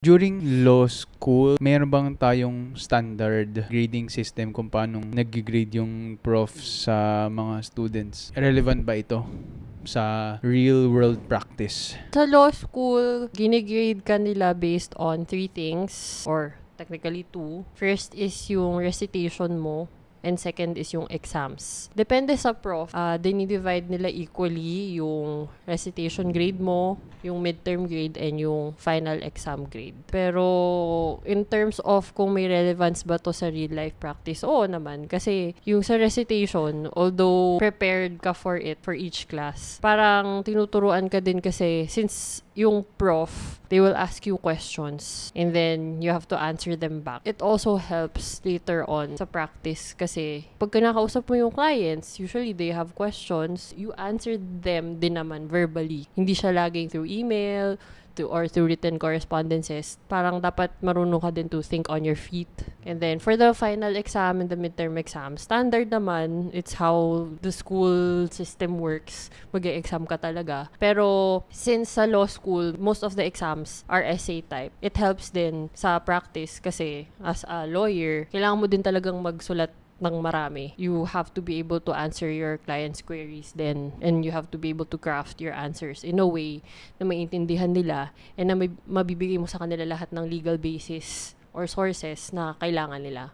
During law school, meron bang tayong standard grading system kung paano nag-grade yung prof sa mga students? Relevant ba ito sa real-world practice? Sa law school, ginigrade ka nila based on 3 things, or technically 2. First is yung recitation mo, and second is yung exams. Depende sa prof, dinidivide nila equally yung recitation grade mo, yung midterm grade, and yung final exam grade. Pero, in terms of kung may relevance ba to sa real life practice, oo naman. Kasi, yung sa recitation, although prepared ka for it, for each class, parang tinuturuan ka din kasi, since yung prof, they will ask you questions and then you have to answer them back. It also helps later on sa practice kasi pag kinakausap mo yung clients, usually they have questions, you answer them din naman verbally. Hindi siya laging through email, or through written correspondences. Parang dapat marunong ka din to think on your feet. And then, for the final exam and the midterm exam, standard naman, it's how the school system works. Mag-e-exam ka talaga. Pero, since sa law school, most of the exams are essay type, it helps din sa practice kasi as a lawyer, kailangan mo din talagang magsulat ng marami. You have to be able to answer your client's queries then, and you have to be able to craft your answers in a way na maintindihan nila and na mabibigay mo sa kanila lahat ng legal basis or sources na kailangan nila.